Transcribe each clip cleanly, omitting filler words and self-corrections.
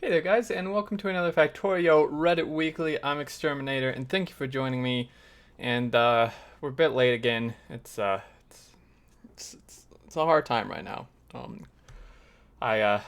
Hey there guys, and welcome to another Factorio Reddit Weekly. I'm Exterminator, and thank you for joining me. And we're a bit late again. It's a hard time right now. I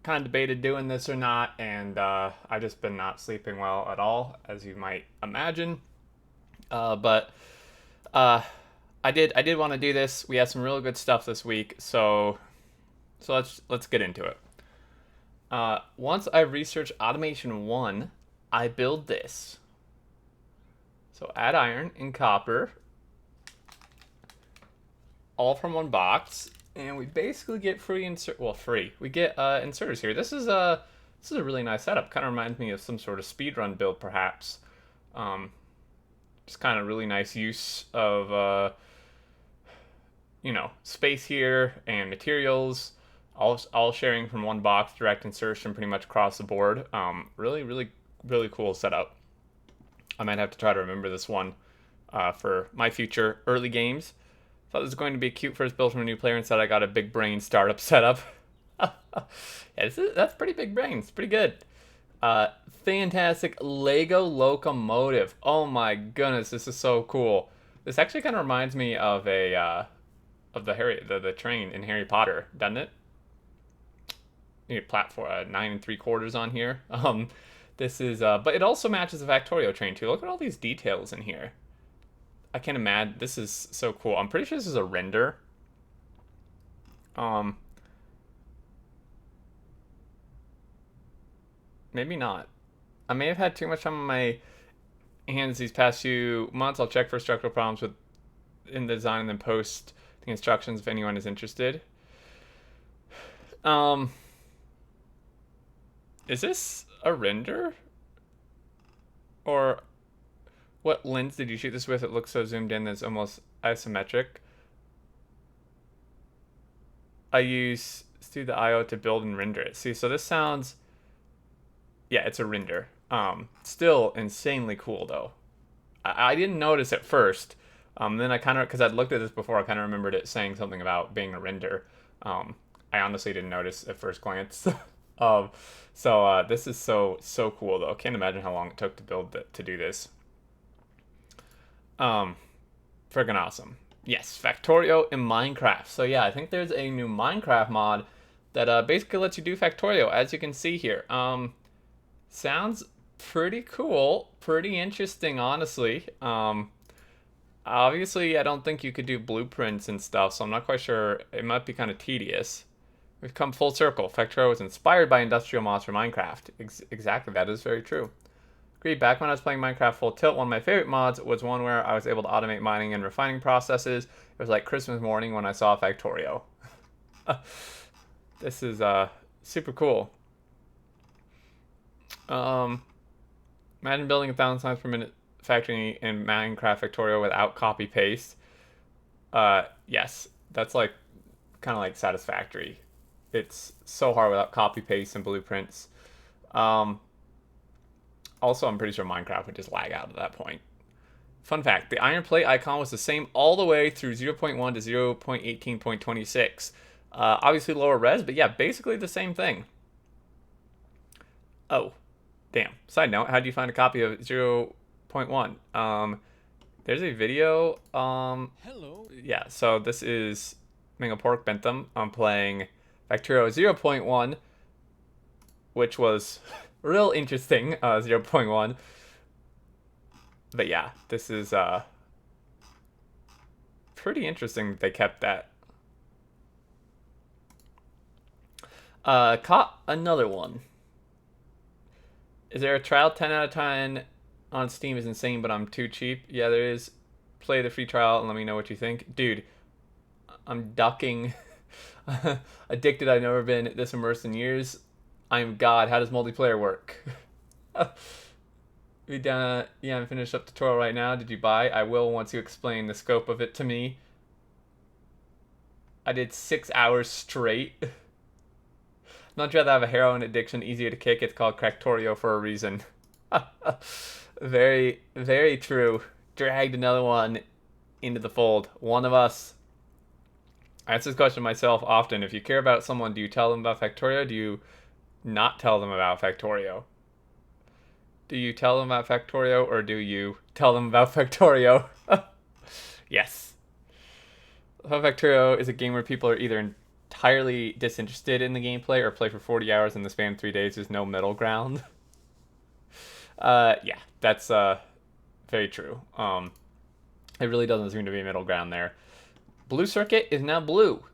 kind of debated doing this or not, and I just been not sleeping well at all, as you might imagine. But uh, I did want to do this. We had some really good stuff this week, so let's get into it. Once I research automation 1, I build this. So add iron and copper, all from one box, and we basically get free insert. Well, free. We get inserters here. This is a really nice setup. Kind of reminds me of some sort of speedrun build, perhaps. Um, just kind of really nice use of space here and materials, all sharing from one box, direct insertion pretty much across the board. Really cool setup. I might have to try to remember this one for my future early games. Thought this was going to be a cute first build from a new player. Instead, I got a big brain startup setup. That's pretty big brains. Pretty good. Fantastic Lego locomotive. Oh my goodness, this is so cool. This actually kind of reminds me of of the train in Harry Potter, doesn't it? You need platform 9 3/4 on here. This is but it also matches the Factorio train too. Look at all these details in here. I can't imagine. This is so cool. I'm pretty sure this is a render. Um, Maybe not. I may have had too much time on my hands these past few months. I'll check for structural problems with in the design and then post the instructions if anyone is interested. Um, is this a render? Or what lens did you shoot this with? It looks so zoomed in that it's almost isometric. I use Stu the IO to build and render it. See, so this sounds, yeah, it's a render. Still insanely cool though. I didn't notice at first. Then I kind of, because I'd looked at this before, I kind of remembered it saying something about being a render. I honestly didn't notice at first glance. um, this is so cool though. Can't imagine how long it took to to do this. Um, Friggin' awesome. Yes, Factorio in Minecraft. So yeah, I think there's a new Minecraft mod that basically lets you do Factorio, as you can see here. Sounds pretty cool, pretty interesting, honestly. Obviously, I don't think you could do blueprints and stuff, so I'm not quite sure. It might be kind of tedious. We've come full circle. Factorio was inspired by industrial mods for Minecraft. Exactly, that is very true. Agreed, back when I was playing Minecraft Full Tilt, one of my favorite mods was one where I was able to automate mining and refining processes. It was like Christmas morning when I saw Factorio. This is super cool. Um, Imagine building 1,000 times per minute factory in Minecraft Factorio without copy paste. Yes, that's like kind of like satisfactory. It's so hard without copy paste and blueprints. Um, Also, I'm pretty sure Minecraft would just lag out at that point. Fun fact, the iron plate icon was the same all the way through 0.1 to 0.18.26. Obviously lower res, but yeah, basically the same thing. Oh, damn. Side note, how do you find a copy of 0.1? There's a video. Hello. Yeah, so this is Mango Pork Bentham. I'm playing Factorio 0.1, which was real interesting, 0.1. But yeah, this is pretty interesting that they kept that. Caught another one. Is there a trial? 10 out of 10 on Steam is insane, but I'm too cheap. Yeah, there is. Play the free trial and let me know what you think. Dude, I'm ducking. Addicted, I've never been this immersed in years. I'm God. How does multiplayer work? We done. Yeah, I'm finished up tutorial right now. Did you buy? I will once you explain the scope of it to me. I did 6 hours straight. Not rather have a heroin addiction easier to kick. It's called Cractorio for a reason. Very true. Dragged another one into the fold. One of us. I ask this question myself often. If you care about someone, do you tell them about Factorio? Do you not tell them about Factorio? Do you tell them about Factorio, or do you tell them about Factorio? Yes. Factorio is a game where people are either entirely disinterested in the gameplay or play for 40 hours in the span of 3 days. There's no middle ground. Yeah, that's very true. It really doesn't seem to be a middle ground there. Blue circuit is now blue.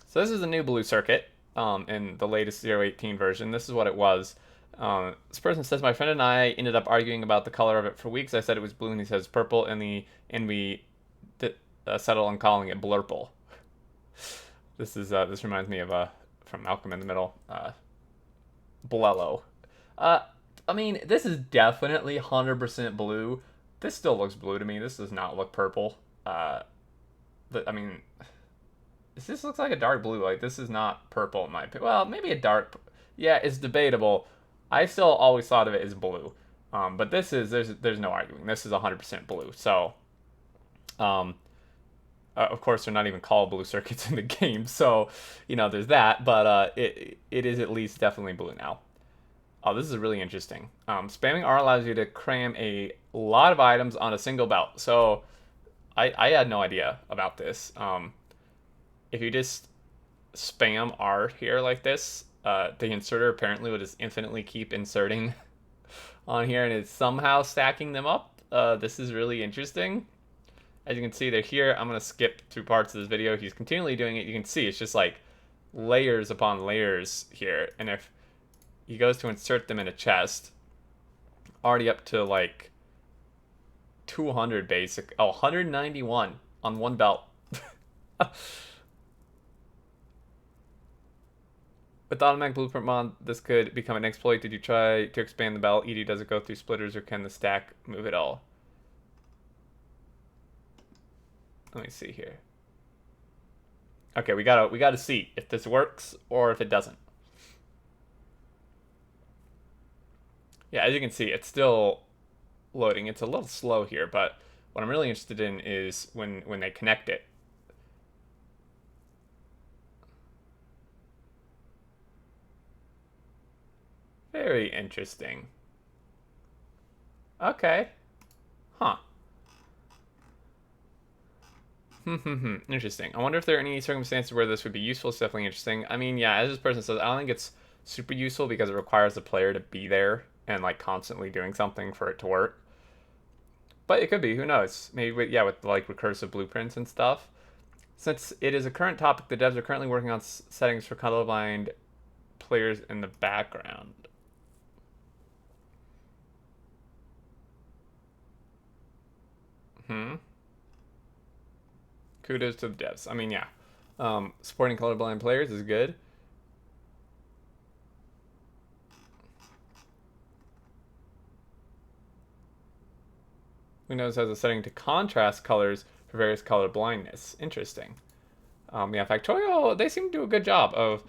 So this is a new blue circuit in the latest 018 version. This is what it was. This person says, my friend and I ended up arguing about the color of it for weeks. I said it was blue and he says purple, and we settled on calling it blurple. This reminds me of from Malcolm in the Middle, Blello. I mean, this is definitely 100% blue. This still looks blue to me. This does not look purple. But I mean, this looks like a dark blue. Like, this is not purple in my opinion. Well, maybe a dark. Yeah, it's debatable. I still always thought of it as blue. But this is there's no arguing. This is 100% blue. So, of course, they're not even called blue circuits in the game. So, there's that. But it is at least definitely blue now. Oh, this is really interesting. Spamming R allows you to cram a lot of items on a single belt. So, I had no idea about this. If you just spam R here like this, the inserter apparently will just infinitely keep inserting on here, and it's somehow stacking them up. This is really interesting. As you can see, they're here. I'm going to skip through parts of this video. He's continually doing it. You can see it's just like layers upon layers here. And if he goes to insert them in a chest, already up to like 200 basic. Oh, 191 on one belt. With automatic blueprint mod, this could become an exploit. Did you try to expand the belt? ED, does it go through splitters, or can the stack move it all? Let me see here. Okay, we gotta see if this works or if it doesn't. Yeah, as you can see, it's still loading. It's a little slow here, but what I'm really interested in is when they connect it. Very interesting. Okay. Huh. Interesting. I wonder if there are any circumstances where this would be useful. It's definitely interesting. I mean, yeah, as this person says, I don't think it's super useful because it requires the player to be there and like constantly doing something for it to work. But it could be. Who knows? Maybe, with like recursive blueprints and stuff. Since it is a current topic, the devs are currently working on settings for colorblind players in the background. Kudos to the devs. I mean, yeah. Supporting colorblind players is good. Windows has a setting to contrast colors for various color blindness. Interesting. Yeah, Factorio, they seem to do a good job of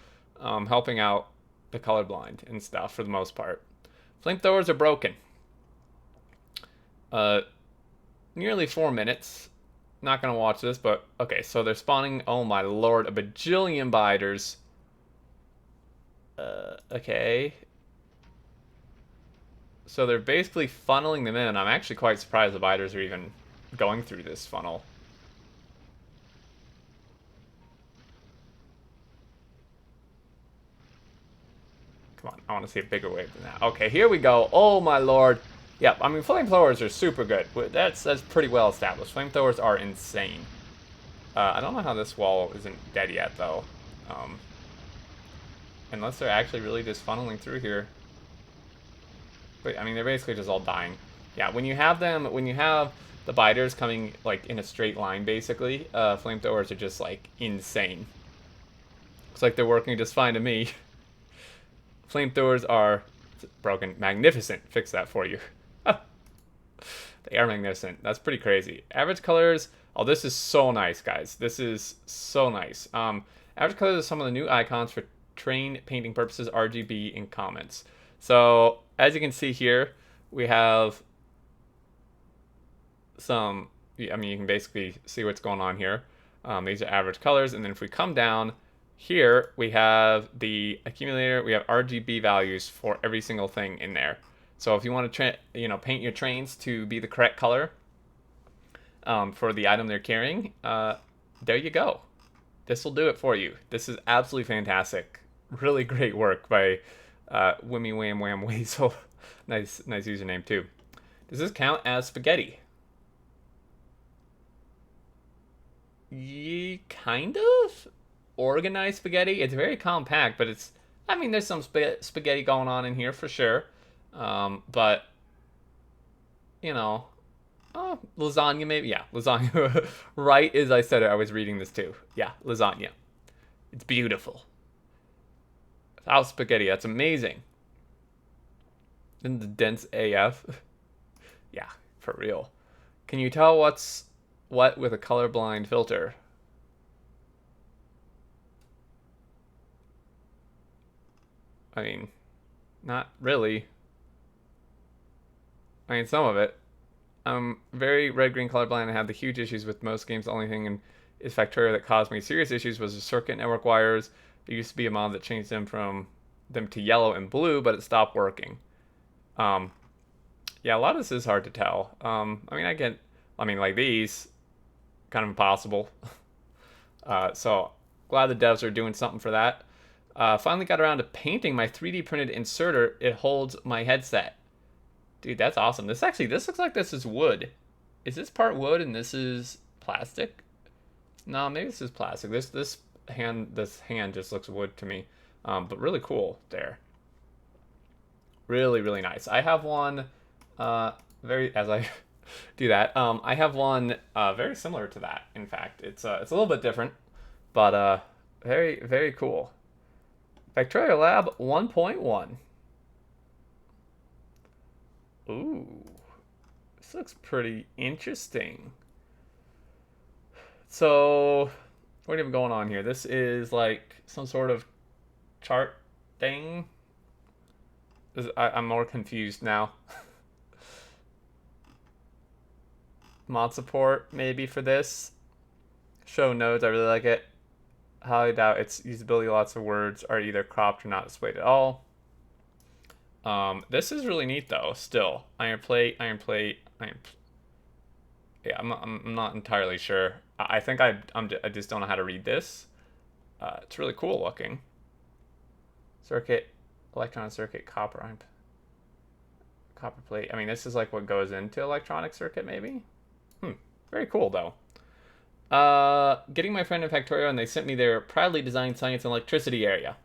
helping out the colorblind and stuff for the most part. Flamethrowers are broken. Nearly 4 minutes. Not gonna watch this, but okay, so they're spawning, oh my lord, a bajillion biters. Okay. So they're basically funneling them in. I'm actually quite surprised the biters are even going through this funnel. Come on, I want to see a bigger wave than that. Okay, here we go. Oh my lord. Yep, I mean, flamethrowers are super good. That's pretty well established. Flamethrowers are insane. I don't know how this wall isn't dead yet, though. Unless they're actually really just funneling through here. But, I mean, they're basically just all dying. Yeah, when you have the biters coming, like, in a straight line, basically, flamethrowers are just, like, insane. Looks like they're working just fine to me. Flamethrowers are broken. Magnificent. Fix that for you. They are magnificent. That's pretty crazy. Average colors. Oh, this is so nice, guys. This is so nice. Average colors are some of the new icons for train painting purposes, RGB, and comments. So, as you can see here, we have some, I mean, you can basically see what's going on here. These are average colors, and then if we come down here we have the accumulator. We have RGB values for every single thing in there. So if you want to, paint your trains to be the correct color for the item they're carrying, there you go. This will do it for you. This is absolutely fantastic. Really great work by Wimmy Wham Wham Weasel. nice username too. Does this count as spaghetti? Kind of organized spaghetti. It's very compact, but it's. I mean, there's some spaghetti going on in here for sure. But you know, lasagna maybe. Yeah, lasagna. Right as I said it, I was reading this too. Yeah, lasagna. It's beautiful. Without spaghetti, that's amazing. And the dense AF. Yeah, for real. Can you tell what's what with a colorblind filter? I mean, not really. I mean, some of it. I'm very red-green colorblind. I had the huge issues with most games. The only thing is Factorio that caused me serious issues was the circuit network wires. There used to be a mod that changed them to yellow and blue, but it stopped working. Yeah, a lot of this is hard to tell. I mean, like these, kind of impossible. So glad the devs are doing something for that. Finally got around to painting my 3D printed inserter. It holds my headset. Dude, that's awesome. This looks like this is wood. Is this part wood and this is plastic? No, maybe this is plastic. This hand just looks wood to me. But really cool there. Really nice. I have one as I do that. I have one very similar to that. In fact, it's a little bit different, but very cool. Factorio Lab 1.1. Ooh, this looks pretty interesting. So, what do we have going on here? This is like some sort of chart thing. I'm more confused now. Mod support maybe for this. Show nodes, I really like it. Highly doubt its usability. Lots of words are either cropped or not displayed at all. This is really neat though. Still, iron plate. Yeah, I'm not entirely sure. I think I just don't know how to read this. It's really cool looking. Circuit, electron circuit, copper plate. I mean, this is like what goes into electronic circuit, maybe. Very cool though. Getting my friend in Factorio, and they sent me their proudly designed science and electricity area.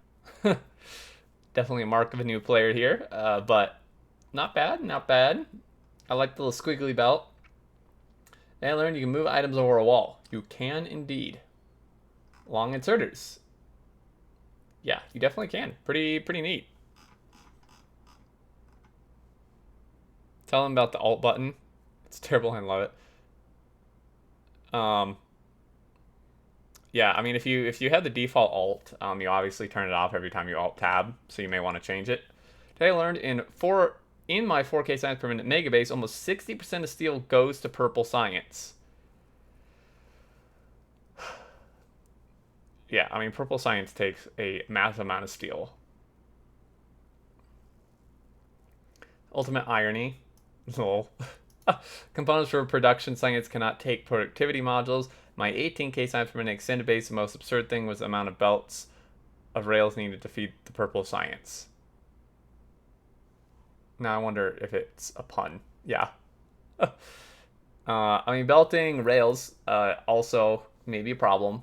Definitely a mark of a new player here, but not bad. I like the little squiggly belt. And I learned you can move items over a wall. You can indeed. Long inserters. Yeah, you definitely can. Pretty neat. Tell them about the alt button. It's terrible. I love it. Yeah, I mean, if you had the default alt, you obviously turn it off every time you alt tab, so you may want to change it. Today I learned in my 4K science per minute megabase, almost 60% of steel goes to purple science. Yeah, I mean, purple science takes a massive amount of steel. Ultimate irony. Lol. Components for production science cannot take productivity modules. My 18K science per minute extended base, the most absurd thing was the amount of belts of rails needed to feed the purple science. Now I wonder if it's a pun. Yeah. I mean, belting rails also may be a problem.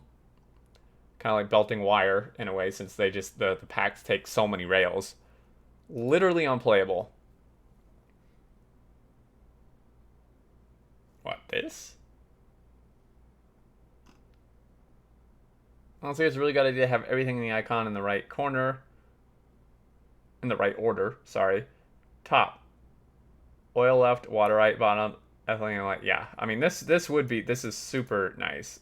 Kind of like belting wire in a way, since they just the packs take so many rails. Literally unplayable. What, this? Honestly, it's a really good idea to have everything in the icon in the right corner. In the right order, sorry. Top. Oil left, water right, bottom, ethylene light. Yeah, I mean, this is super nice.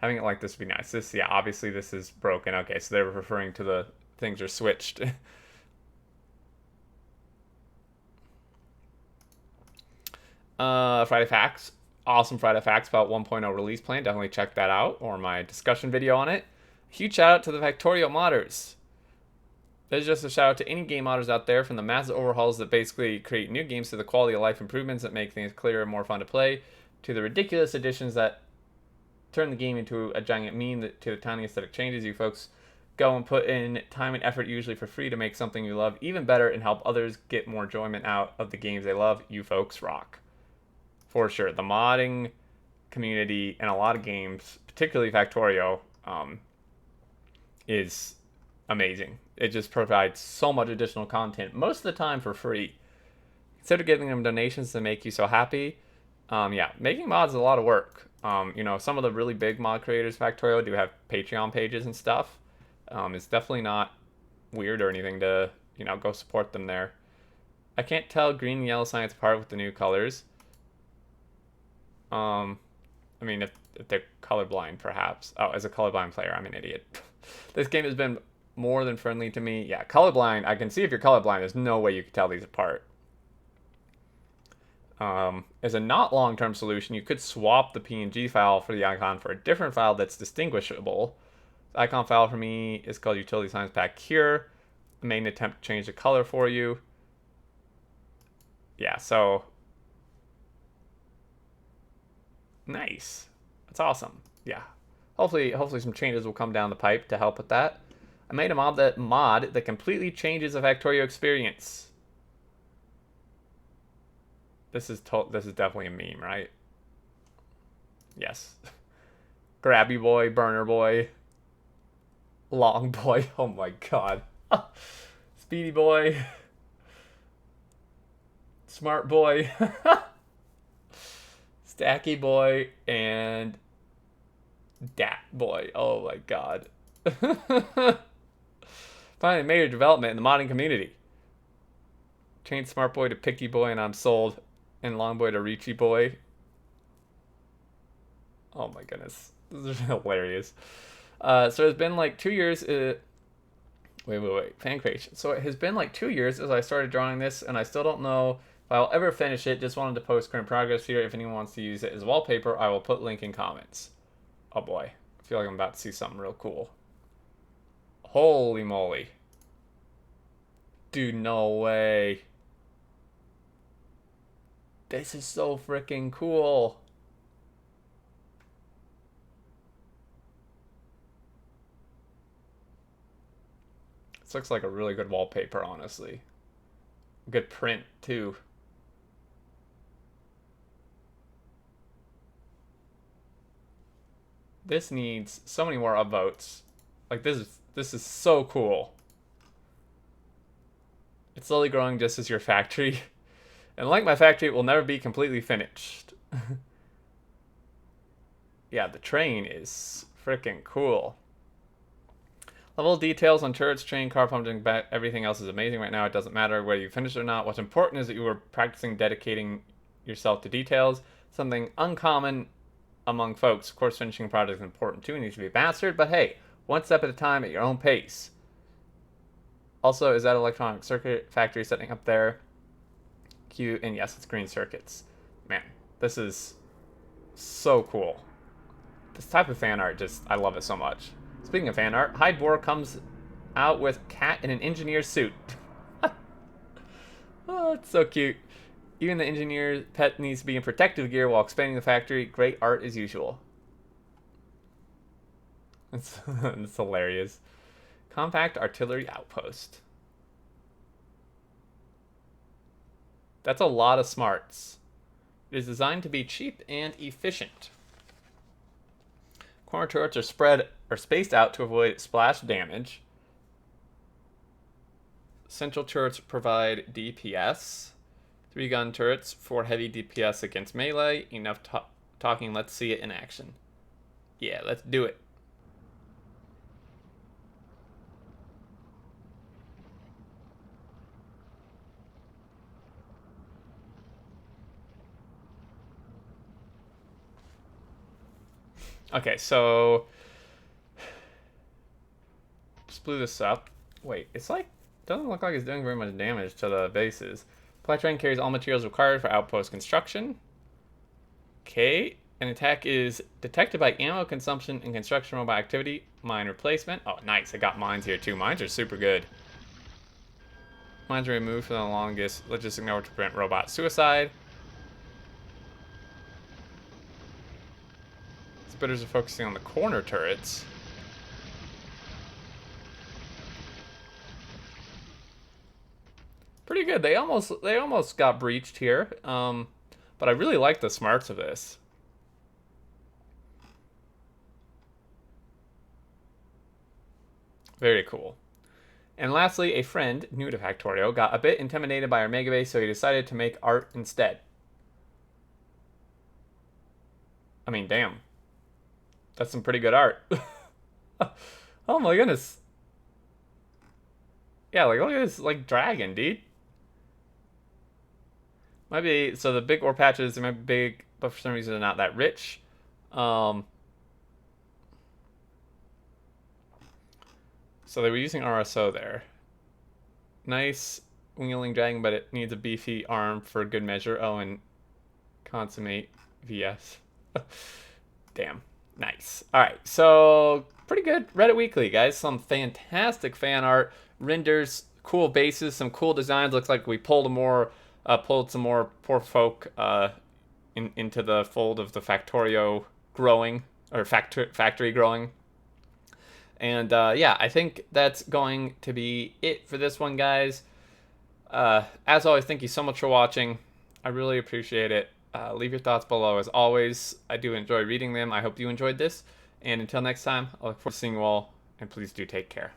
Having it like this would be nice. Yeah, obviously this is broken. Okay, so they're referring to the things are switched. Friday Facts. Awesome Friday Facts about 1.0 release plan. Definitely check that out, or my discussion video on it. Huge shout out to the Factorio modders. This is just a shout out to any game modders out there, from the massive overhauls that basically create new games to the quality of life improvements that make things clearer and more fun to play, to the ridiculous additions that turn the game into a giant meme, to the tiny aesthetic changes. You folks go and put in time and effort, usually for free, to make something you love even better and help others get more enjoyment out of the games they love. You folks rock. For sure. The modding community and a lot of games, particularly Factorio, is amazing. It just provides so much additional content, most of the time for free. Instead of giving them donations to make you so happy, yeah, making mods is a lot of work. You know, some of the really big mod creators, Factorio, do have Patreon pages and stuff. It's definitely not weird or anything to, you know, go support them there. I can't tell green and yellow signs apart with the new colors. I mean, if they're colorblind, perhaps. Oh, as a colorblind player, I'm an idiot. This game has been more than friendly to me. Yeah, colorblind, I can see if you're colorblind. There's no way you can tell these apart. As a not long-term solution, you could swap the PNG file for the icon for a different file that's distinguishable. The icon file for me is called Utility Signs Pack here. I made an attempt to change the color for you. Yeah, so nice. That's awesome. Yeah. Hopefully some changes will come down the pipe to help with that. I made a mod that completely changes the Factorio experience. This is definitely a meme, right? Yes. Grabby boy, burner boy, long boy. Oh my god. Speedy boy. Smart boy. Stacky boy and Dat boy. Oh my god. Finally made a development in the modding community. Changed Smart Boy to Picky Boy and I'm sold. And Long Boy to Reachy Boy. Oh my goodness. This is hilarious. So it's been like 2 years. Wait. Fan creation. So it has been like 2 years as I started drawing this, and I still don't know if I'll ever finish it. Just wanted to post current progress here. If anyone wants to use it as wallpaper, I will put link in comments. Oh boy. I feel like I'm about to see something real cool. Holy moly. Dude, no way. This is so freaking cool. This looks like a really good wallpaper, honestly. Good print, too. This needs so many more upvotes. Like, this is so cool. It's slowly growing just as your factory. And like my factory, it will never be completely finished. Yeah, the train is freaking cool. Level details on turrets, train, car pumping, everything else is amazing right now. It doesn't matter whether you finish it or not. What's important is that you are practicing dedicating yourself to details. Something uncommon among folks. Of course, finishing a project is important too and needs to be mastered, but hey, one step at a time at your own pace. Also, is that electronic circuit factory setting up there? Cute, and yes, it's green circuits. Man, this is so cool. This type of fan art, I love it so much. Speaking of fan art, Hydebor comes out with cat in an engineer suit. Oh, it's so cute. Even the engineer's pet needs to be in protective gear while expanding the factory. Great art as usual. It's hilarious. Compact artillery outpost. That's a lot of smarts. It is designed to be cheap and efficient. Corner turrets are spaced out to avoid splash damage. Central turrets provide DPS. 3 gun turrets for heavy DPS against melee. Enough talking, let's see it in action. Yeah, let's do it. Okay, so just blew this up. Wait, it's like, doesn't look like it's doing very much damage to the bases. Supply train carries all materials required for outpost construction. Okay, An attack is detected by ammo consumption and construction robot activity. Mine replacement. Oh, nice. I got mines here too. Mines are super good. Mines are removed for the longest logistic network to prevent robot suicide. Spitters are focusing on the corner turrets. Pretty good. They almost got breached here. But I really like the smarts of this. Very cool. And lastly, a friend, new to Factorio, got a bit intimidated by our mega base, so he decided to make art instead. I mean, damn. That's some pretty good art. Oh my goodness. Yeah, like look at this like dragon, dude. Might be so the big ore patches they might be big, but for some reason they're not that rich. Um so they were using RSO there. Nice wingling dragon, but it needs a beefy arm for good measure. Oh, and consummate VS. Damn. Nice. Alright, so pretty good Reddit Weekly, guys. Some fantastic fan art, renders, cool bases, some cool designs. Looks like we pulled some more poor folk into the fold of the Factorio growing, or factory growing. And yeah, I think that's going to be it for this one, guys. As always, thank you so much for watching. I really appreciate it. Leave your thoughts below. As always, I do enjoy reading them. I hope you enjoyed this. And until next time, I look forward to seeing you all. And please do take care.